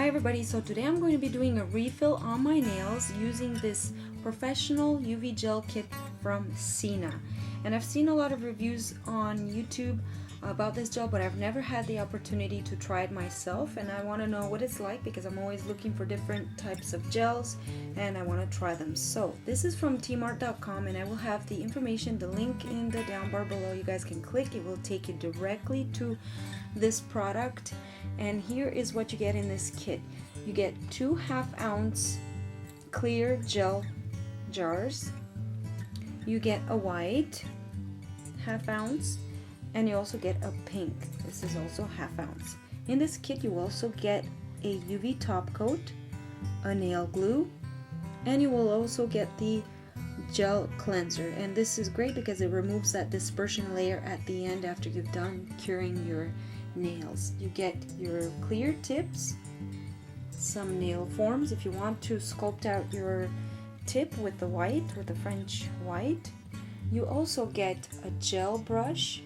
Hi everybody, so today I'm going to be doing a refill on my nails using this professional UV gel kit from Sina. And I've seen a lot of reviews on YouTube about this gel, but I've never had the opportunity to try it myself, and I want to know what it's like because I'm always looking for different types of gels and I want to try them. So this is from tmart.com, and I will have the information, the link in the down bar below. You guys can click, it will take you directly to this product. And here is what you get in this kit. You get 2 half-ounce clear gel jars. You get a white half-ounce, and you also get a pink. This is also half-ounce. In this kit you also get a UV top coat, a nail glue, and you will also get the gel cleanser. And this is great because it removes that dispersion layer at the end after you've done curing your nails. You get your clear tips, some nail forms if you want to sculpt out your tip with the white, with the French white. You also get a gel brush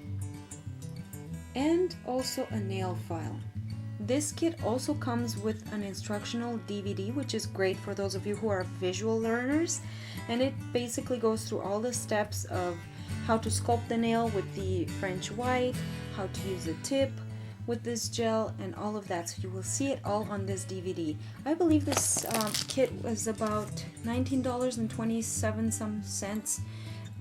and also a nail file. This kit also comes with an instructional DVD, which is great for those of you who are visual learners, and it basically goes through all the steps of how to sculpt the nail with the French white, how to use a tip with this gel, and all of that. So you will see it all on this DVD. I believe this kit was about $19.27 some cents.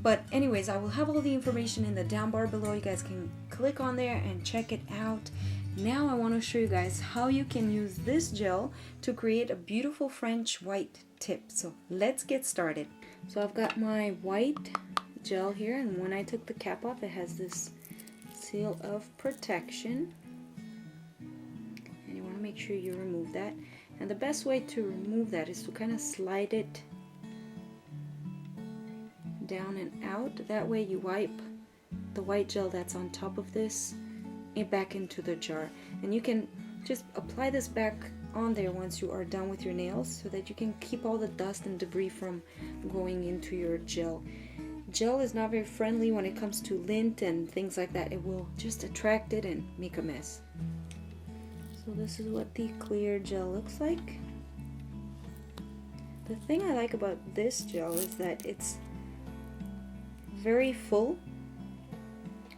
But anyways, I will have all the information in the down bar below. You guys can click on there and check it out. Now I want to show you guys how you can use this gel to create a beautiful French white tip. So let's get started. So I've got my white gel here, and when I took the cap off, it has this seal of protection. And you want to make sure you remove that. And the best way to remove that is to kind of slide it down and out. That way you wipe the white gel that's on top of this back into the jar, and you can just apply this back on there once you are done with your nails so that you can keep all the dust and debris from going into your gel. Gel is not very friendly when it comes to lint and things like that. It will just attract it and make a mess. So this is what the clear gel looks like. The thing I like about this gel is that it's very full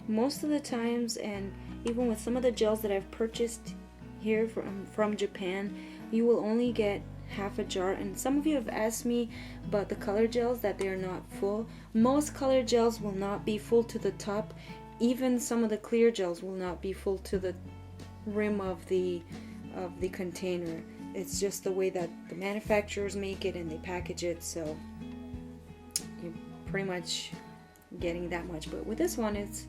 most of the times, and even with some of the gels that I've purchased here from Japan, you will only get half a jar. And some of you have asked me about the color gels, that they are not full. Most color gels will not be full to the top. Even some of the clear gels will not be full to the rim of the container. It's just the way that the manufacturers make it and they package it, so you're pretty much getting that much. But with this one, it's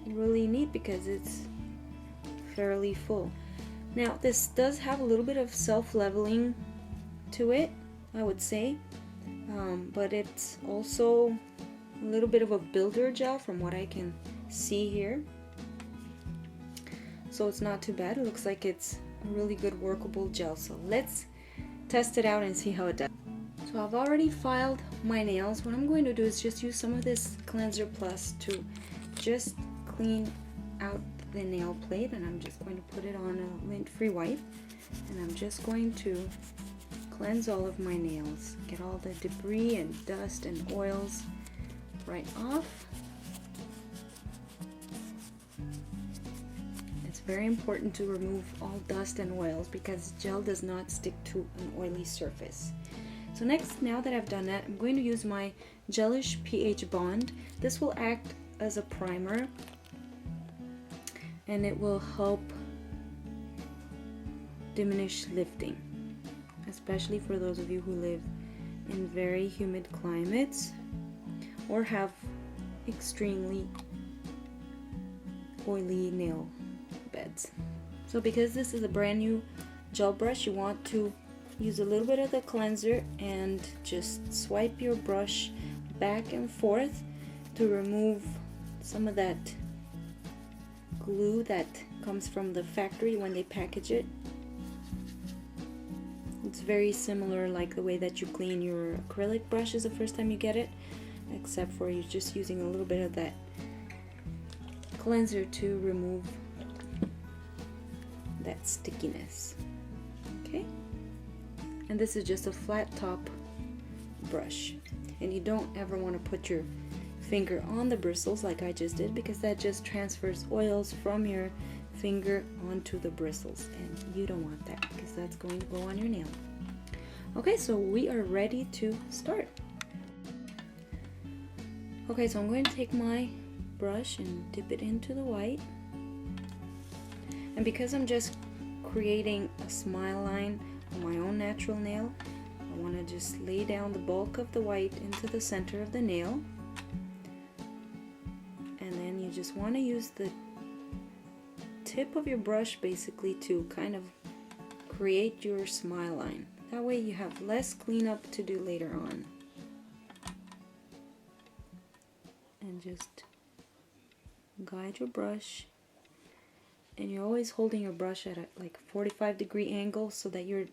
really neat because it's fairly full. Now this does have a little bit of self-leveling to it, I would say, but it's also a little bit of a builder gel from what I can see here, so it's not too bad. It looks like it's a really good workable gel. So let's test it out and see how it does. So I've already filed my nails. What I'm going to do is just use some of this Cleanser Plus to just clean out the nail plate, and I'm just going to put it on a lint-free wipe, and I'm just going to cleanse all of my nails, get all the debris and dust and oils right off. It's very important to remove all dust and oils because gel does not stick to an oily surface. So next, now that I've done that, I'm going to use my Gelish pH Bond. This will act as a primer, and it will help diminish lifting, especially for those of you who live in very humid climates or have extremely oily nail beds. So because this is a brand new gel brush, you want to use a little bit of the cleanser and just swipe your brush back and forth to remove some of that glue that comes from the factory when they package it. It's very similar like the way that you clean your acrylic brushes the first time you get it, except for you're just using a little bit of that cleanser to remove that stickiness. Okay. And this is just a flat top brush. And you don't ever want to put your finger on the bristles like I just did, because that just transfers oils from your finger onto the bristles, and you don't want that because that's going to go on your nail. Okay, so we are ready to start. Okay, so I'm going to take my brush and dip it into the white, and because I'm just creating a smile line on my own natural nail, I want to just lay down the bulk of the white into the center of the nail, and then you just want to use the tip of your brush basically to kind of create your smile line. That way you have less cleanup to do later on. And just guide your brush, and you're always holding your brush at a like 45-degree angle so that you're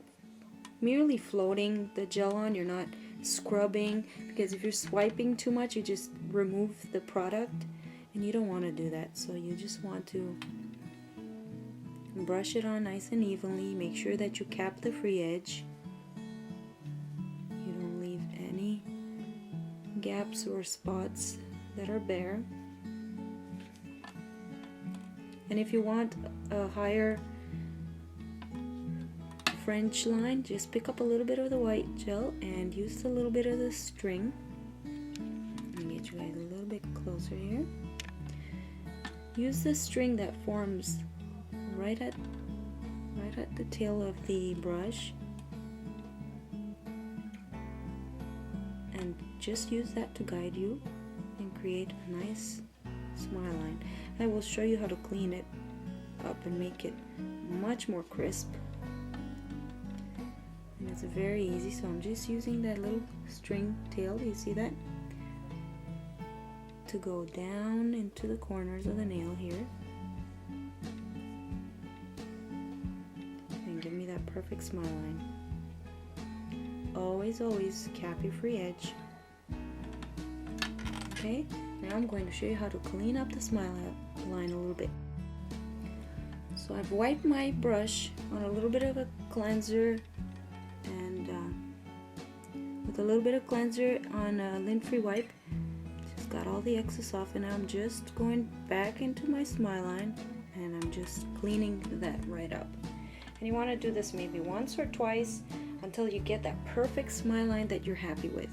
merely floating the gel on. You're not scrubbing, because if you're swiping too much you just remove the product, and you don't want to do that. So you just want to brush it on nice and evenly. Make sure that you cap the free edge. You don't leave any gaps or spots that are bare. And if you want a higher French line, just pick up a little bit of the white gel and use a little bit of the string. Let me get you guys a little bit closer here. Use the string that forms right at the tail of the brush, and just use that to guide you and create a nice smile line. I will show you how to clean it up and make it much more crisp, and it's very easy. So I'm just using that little string tail, you see that, to go down into the corners of the nail here. Give me that perfect smile line. Always cap your free edge. Okay, now I'm going to show you how to clean up the smile line a little bit. So I've wiped my brush on a little bit of a cleanser, and with a little bit of cleanser on a lint-free wipe, just got all the excess off, and now I'm just going back into my smile line and I'm just cleaning that right up. And you want to do this maybe once or twice until you get that perfect smile line that you're happy with.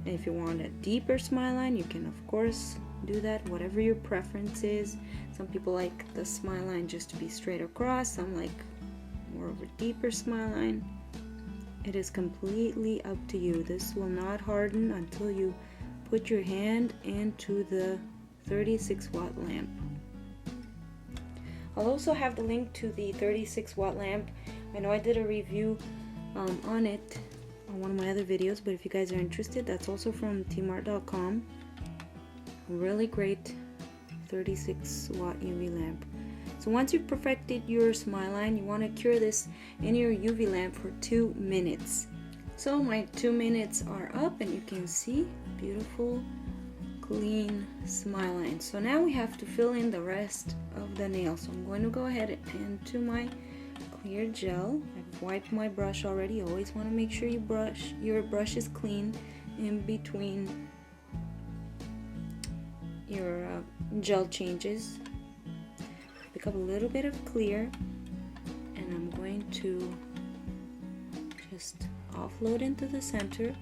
And if you want a deeper smile line, you can of course do that, whatever your preference is. Some people like the smile line just to be straight across, some like more of a deeper smile line. It is completely up to you. This will not harden until you put your hand into the 36-watt lamp. I'll also have the link to the 36-watt lamp. I know I did a review on it on one of my other videos, but if you guys are interested, that's also from tmart.com. Really great 36-watt UV lamp. So once you've perfected your smile line, you want to cure this in your UV lamp for 2 minutes. So my 2 minutes are up, and you can see beautiful clean smile line. So now we have to fill in the rest of the nail. So I'm going to go ahead into my clear gel. I've wiped my brush already. Always want to make sure your brush is clean in between your gel changes. Pick up a little bit of clear, and I'm going to just offload into the center,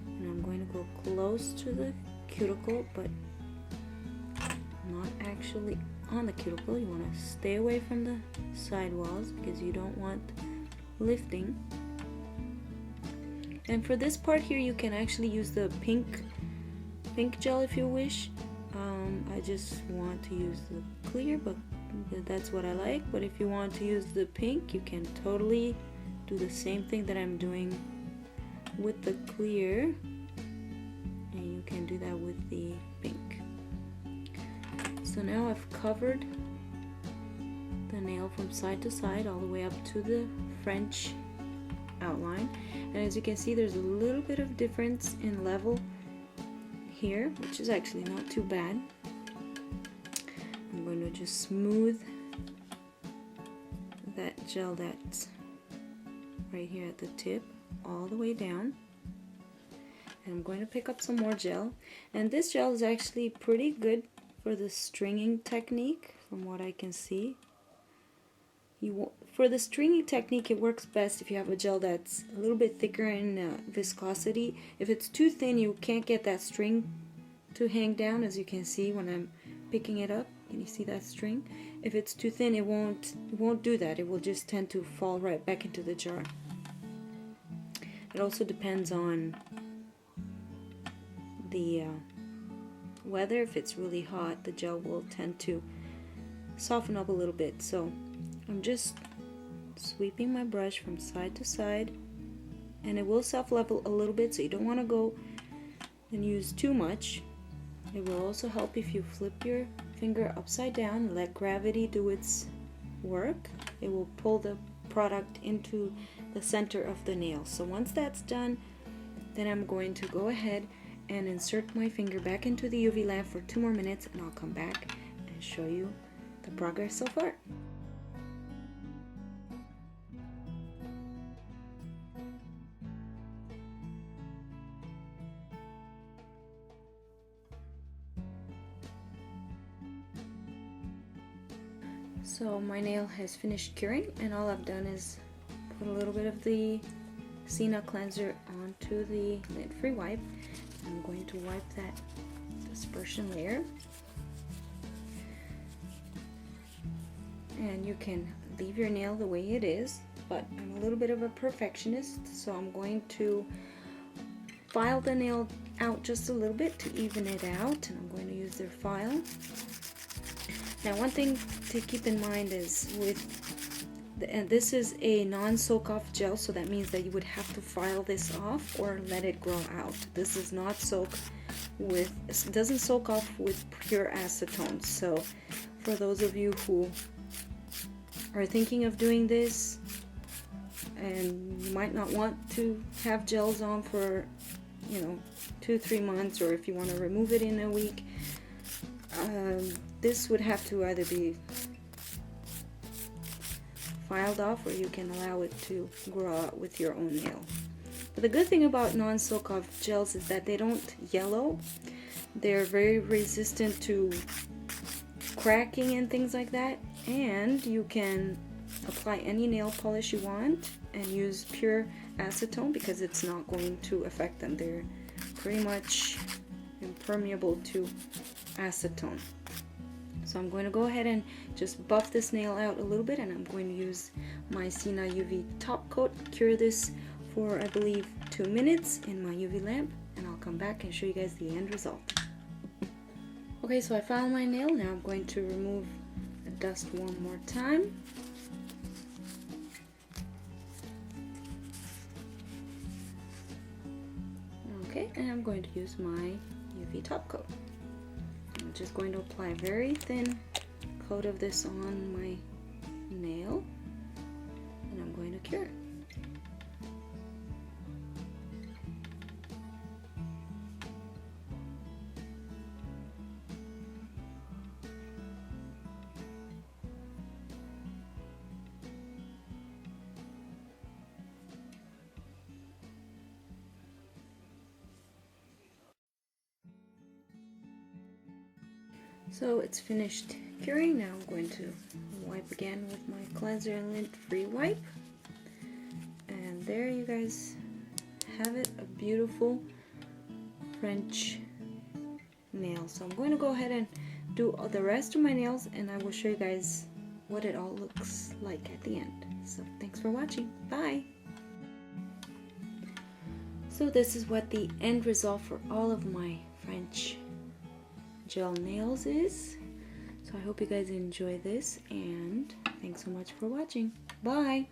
and I'm going to go close to the cuticle, but not actually on the cuticle. You want to stay away from the side walls because you don't want lifting. And for this part here, you can actually use the pink gel if you wish. I just want to use the clear, but that's what I like. But if you want to use the pink, you can totally do the same thing that I'm doing with the clear, and you can do that with the pink. So now I've covered the nail from side to side all the way up to the French outline, and as you can see, there's a little bit of difference in level here, which is actually not too bad. I'm going to just smooth that gel that's right here at the tip all the way down. And I'm going to pick up some more gel. And this gel is actually pretty good for the stringing technique, from what I can see. For the stringing technique, it works best if you have a gel that's a little bit thicker in viscosity. If it's too thin, you can't get that string to hang down, as you can see when I'm picking it up. Can you see that string? If it's too thin, it won't do that. It will just tend to fall right back into the jar. It also depends on the weather. If it's really hot, the gel will tend to soften up a little bit. So I'm just sweeping my brush from side to side, and it will self-level a little bit, so you don't want to go and use too much. It will also help if you flip your finger upside down and let gravity do its work. It will pull the product into the center of the nail. So once that's done, then I'm going to go ahead and insert my finger back into the UV lamp for 2 more minutes, and I'll come back and show you the progress so far. So my nail has finished curing, and all I've done is put a little bit of the Sina cleanser onto the lint-free wipe. I'm going to wipe that dispersion layer. And you can leave your nail the way it is, but I'm a little bit of a perfectionist, so I'm going to file the nail out just a little bit to even it out, and I'm going to use their file. Now, one thing to keep in mind is this is a non-soak-off gel, so that means that you would have to file this off or let it grow out. This is not it doesn't soak off with pure acetone. So for those of you who are thinking of doing this, and you might not want to have gels on for 2-3 months, or if you want to remove it in a week, this would have to either be filed off, or you can allow it to grow out with your own nail. But the good thing about non-soak-off gels is that they don't yellow. They're very resistant to cracking and things like that, and you can apply any nail polish you want and use pure acetone because it's not going to affect them. They're pretty much impermeable to acetone. So I'm going to go ahead and just buff this nail out a little bit, and I'm going to use my Sina UV top coat, cure this for I believe 2 minutes in my UV lamp, and I'll come back and show you guys the end result. Okay, so I filed my nail. Now I'm going to remove the dust one more time. Okay, and I'm going to use my UV top coat. I'm just going to apply a very thin coat of this on my nail, and I'm going to cure it. So it's finished curing. Now I'm going to wipe again with my cleanser and lint-free wipe. And there you guys have it, a beautiful French nail. So I'm going to go ahead and do the rest of my nails, and I will show you guys what it all looks like at the end. So thanks for watching. Bye! So this is what the end result for all of my French gel nails is. So I hope you guys enjoy this, and thanks so much for watching. Bye!